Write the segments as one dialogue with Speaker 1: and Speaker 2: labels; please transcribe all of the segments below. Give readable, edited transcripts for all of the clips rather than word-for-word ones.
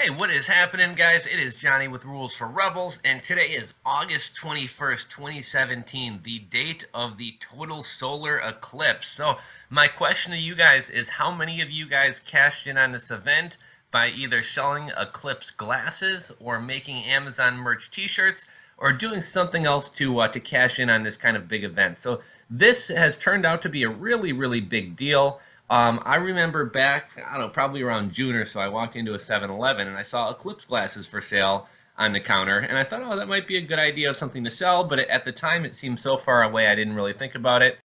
Speaker 1: Hey, what is happening, guys? It is Johnny with Rules for Rebels, and today is August 21st, 2017, the date of the total solar eclipse. So, my question to you guys is how many of you guys cashed in on this event by either selling eclipse glasses or making Amazon merch t-shirts or doing something else to cash in on this kind of big event? So, this has turned out to be a really big deal. I remember back, I don't know, probably around June or so, I walked into a 7-Eleven and I saw eclipse glasses for sale on the counter, and I thought, oh, that might be a good idea of something to sell, but at the time it seemed so far away I didn't really think about it.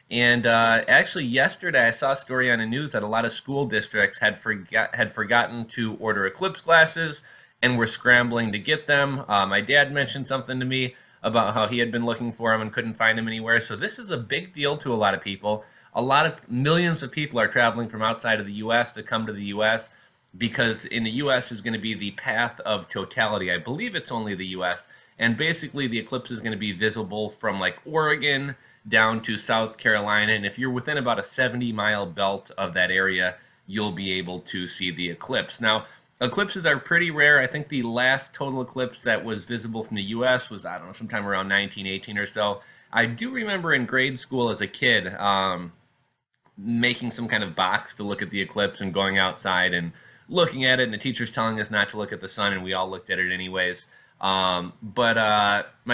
Speaker 1: And actually yesterday I saw a story on the news that a lot of school districts had forgotten to order eclipse glasses and were scrambling to get them. My dad mentioned something to me about how he had been looking for them and couldn't find them anywhere. So this is a big deal to a lot of people. A lot of millions of people are traveling from outside of the U.S. to come to the U.S. because in the U.S. is going to be the path of totality. I believe it's only the U.S. And basically the eclipse is going to be visible from like Oregon down to South Carolina. And if you're within about a 70-mile belt of that area, you'll be able to see the eclipse. Now, eclipses are pretty rare. I think the last total eclipse that was visible from the U.S. was, I don't know, sometime around 1918 or so. I do remember in grade school as a kid making some kind of box to look at the eclipse and going outside and looking at it, and the teacher's telling us not to look at the sun, and we all looked at it anyways. My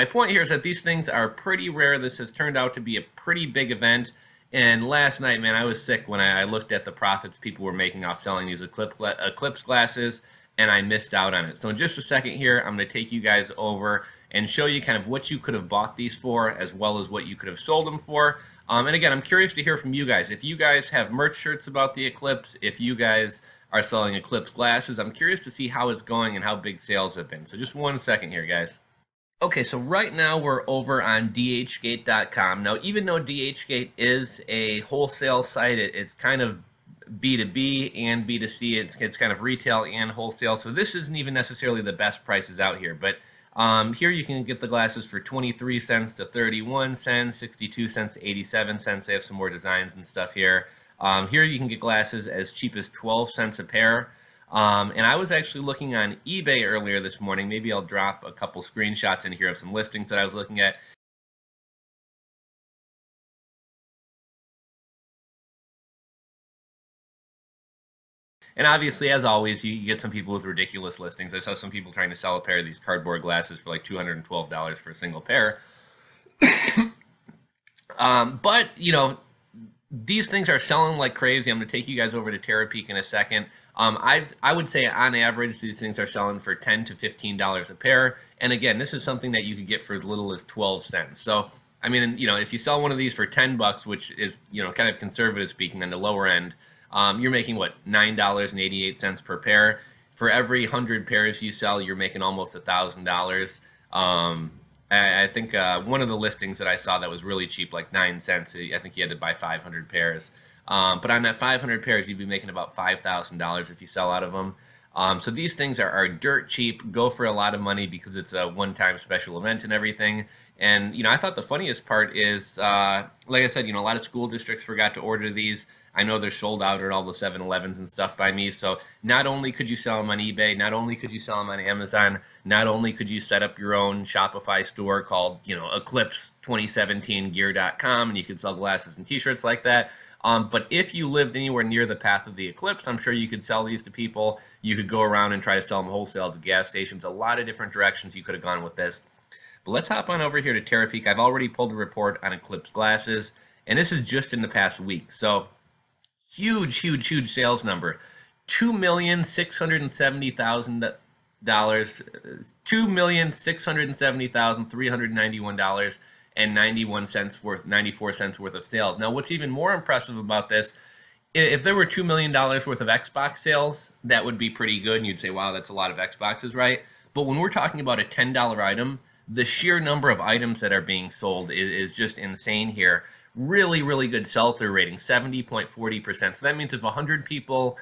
Speaker 1: point here is that these things are pretty rare. This has turned out to be a pretty big event. And last night, man, I was sick when I looked at the profits people were making off selling these eclipse glasses, and I missed out on it. So in just a second here, I'm going to take you guys over and show you kind of what you could have bought these for, as well as what you could have sold them for. And again, I'm curious to hear from you guys. If you guys have merch shirts about the eclipse, if you guys are selling eclipse glasses, I'm curious to see how it's going and how big sales have been. So just 1 second here, guys. Okay, so right now we're over on dhgate.com. Now, even though DHgate is a wholesale site, it's kind of B2B and B2C. It's kind of retail and wholesale. So this isn't even necessarily the best prices out here. But here you can get the glasses for 23 cents to 31 cents, 62 cents to 87 cents. They have some more designs and stuff here. Here you can get glasses as cheap as 12 cents a pair. And I was actually looking on eBay earlier this morning. Maybe I'll drop a couple screenshots in here of some listings that I was looking at. And obviously, as always, you get some people with ridiculous listings. I saw some people trying to sell a pair of these cardboard glasses for like $212 for a single pair. But, you know, these things are selling like crazy. I'm going to take you guys over to Terapeak in a second. I would say on average these things are selling for $10 to $15 a pair. And again, this is something that you could get for as little as 12 cents. So, I mean, you know, if you sell one of these for 10 bucks, which is, you know, kind of conservative speaking on the lower end, you're making what, $9.88 per pair. For every 100 pairs you sell, you're making almost $1,000. I think one of the listings that I saw that was really cheap, like 9 cents, I think you had to buy 500 pairs. But on that 500 pairs, you'd be making about $5,000 if you sell out of them. So these things are dirt cheap, go for a lot of money because it's a one-time special event and everything. And, you know, I thought the funniest part is, like I said, you know, a lot of school districts forgot to order these. I know they're sold out at all the 7-Elevens and stuff by me. So not only could you sell them on eBay, not only could you sell them on Amazon, not only could you set up your own Shopify store called, you know, eclipse2017gear.com, and you could sell glasses and t-shirts like that. But if you lived anywhere near the path of the eclipse, I'm sure you could sell these to people. You could go around and try to sell them wholesale to gas stations. A lot of different directions you could have gone with this. But let's hop on over here to Terapeak. I've already pulled a report on eclipse glasses, and this is just in the past week. So huge sales number. $2,670,000, $2,670,391.91 worth, 94 cents worth of sales. Now, what's even more impressive about this, if there were $2 million worth of Xbox sales, that would be pretty good, and you'd say, wow, that's a lot of Xboxes, right? But when we're talking about a $10 item, the sheer number of items that are being sold is just insane here. Really good sell-through rating, 70.40%. So that means if 100 people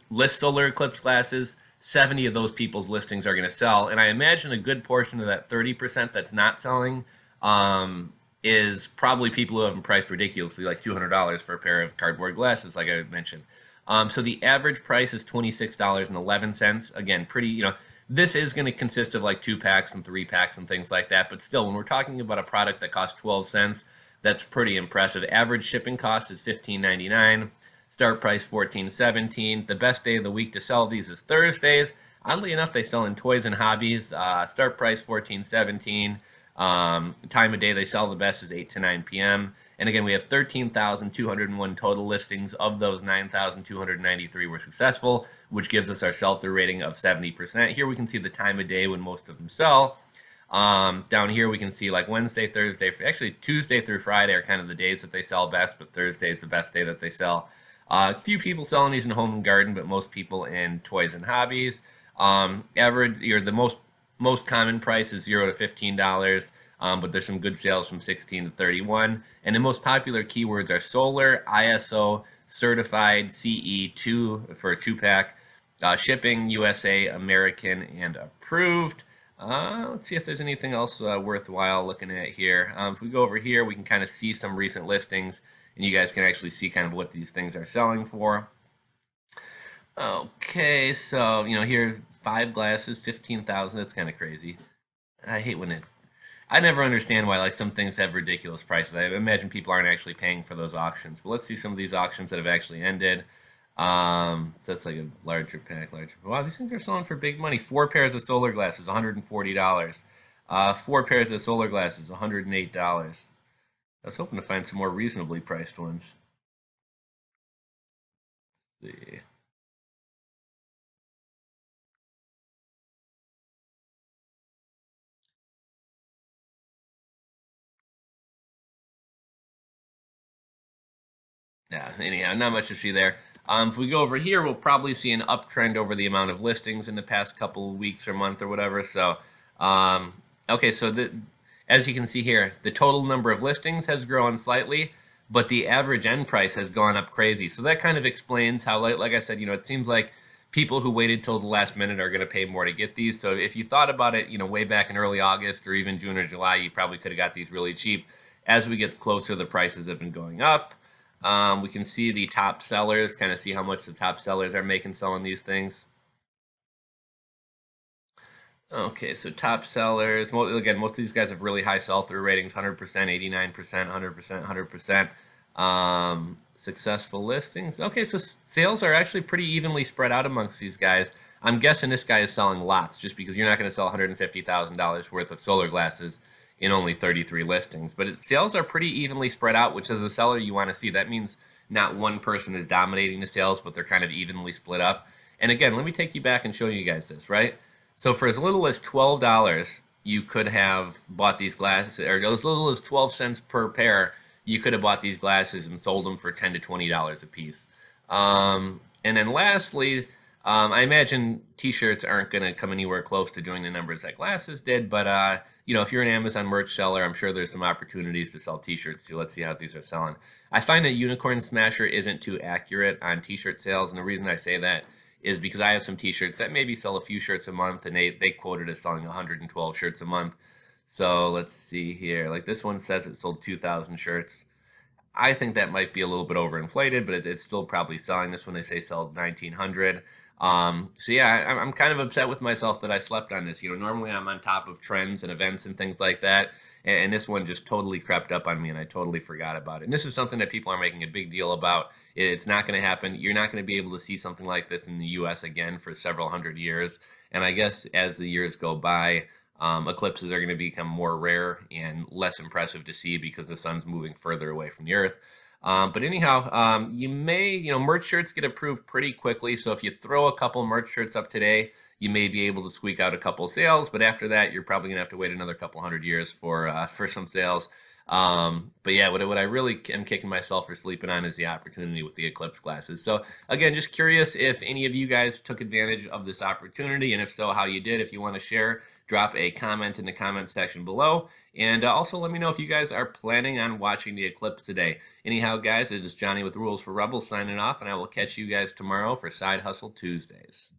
Speaker 1: list solar eclipse glasses, 70 of those people's listings are going to sell. And I imagine a good portion of that 30% that's not selling is probably people who have them priced ridiculously, like $200 for a pair of cardboard glasses, like I mentioned. So the average price is $26.11. Again, pretty, this is going to consist of like 2 packs and 3 packs and things like that. But still, when we're talking about a product that costs 12 cents, that's pretty impressive. Average shipping cost is $15.99. Start price $14.17. The best day of the week to sell these is Thursdays. Oddly enough, they sell in toys and hobbies. Start price $14.17. Time of day they sell the best is 8 to 9 p.m. And again, we have 13,201 total listings. Of those, 9,293 were successful, which gives us our sell-through rating of 70%. Here we can see the time of day when most of them sell. Down here we can see like Wednesday, Thursday, actually Tuesday through Friday are kind of the days that they sell best, but Thursday is the best day that they sell. A few people selling these in home and garden, but most people in toys and hobbies. Average, or the most common price is $0 to $15, but there's some good sales from $16 to $31. And the most popular keywords are solar, ISO, certified, CE2 for a 2-pack, shipping, USA, American, and approved. Let's see if there's anything else worthwhile looking at here. If we go over here, we can kind of see some recent listings, and you guys can actually see kind of what these things are selling for. Okay, so, here, 5 glasses, 15,000. That's kind of crazy. I hate when I never understand why, like, some things have ridiculous prices. I imagine people aren't actually paying for those auctions. But let's see some of these auctions that have actually ended. So that's like a larger pack, Wow, these things are selling for big money. 4 pairs of solar glasses, $140. 4 pairs of solar glasses, $108. I was hoping to find some more reasonably priced ones. Let's see. Yeah, anyhow, not much to see there. If we go over here, we'll probably see an uptrend over the amount of listings in the past couple of weeks or month or whatever. So, okay, so as you can see here, the total number of listings has grown slightly, but the average end price has gone up crazy. So that kind of explains how, like I said, it seems like people who waited till the last minute are going to pay more to get these. So if you thought about it, way back in early August or even June or July, you probably could have got these really cheap. As we get closer, the prices have been going up. We can see the top sellers, kind of see how much the top sellers are making selling these things. Okay, so top sellers, again, most of these guys have really high sell-through ratings, 100%, 89%, 100%, 100%. Successful listings. Okay, so sales are actually pretty evenly spread out amongst these guys. I'm guessing this guy is selling lots, just because you're not going to sell $150,000 worth of solar glasses in only 33 listings. But sales are pretty evenly spread out, which as a seller you want to see. That means not one person is dominating the sales, but they're kind of evenly split up. And again, let me take you back and show you guys this, right? So for as little as $12, you could have bought these glasses, or as little as 12 cents per pair, you could have bought these glasses and sold them for $10 to $20 a piece. And then lastly, I imagine t-shirts aren't going to come anywhere close to doing the numbers that glasses did, but if you're an Amazon merch seller, I'm sure there's some opportunities to sell t-shirts too. Let's see how these are selling. I find that Unicorn Smasher isn't too accurate on t-shirt sales, and the reason I say that is because I have some t-shirts that maybe sell a few shirts a month, and they quoted as selling 112 shirts a month. So let's see here. Like this one says it sold 2,000 shirts. I think that might be a little bit overinflated, but it's still probably selling. This one they say sold 1,900. So yeah, I'm kind of upset with myself that I slept on this. Normally I'm on top of trends and events and things like that, and this one just totally crept up on me, and I totally forgot about it. And this is something that people are making a big deal about. It's not going to happen. You're not going to be able to see something like this in the U.S. again for several hundred years. And I guess as the years go by, eclipses are going to become more rare and less impressive to see because the sun's moving further away from the Earth. But anyhow, you may, merch shirts get approved pretty quickly. So if you throw a couple merch shirts up today, you may be able to squeak out a couple sales. But after that, you're probably going to have to wait another couple hundred years for some sales. But yeah, what I really am kicking myself for sleeping on is the opportunity with the Eclipse glasses. So again, just curious if any of you guys took advantage of this opportunity, and if so, how you did. If you want to share, drop a comment in the comment section below. And also let me know if you guys are planning on watching the eclipse today. Anyhow, guys, it is Johnny with Rules for Rebels signing off, and I will catch you guys tomorrow for Side Hustle Tuesdays.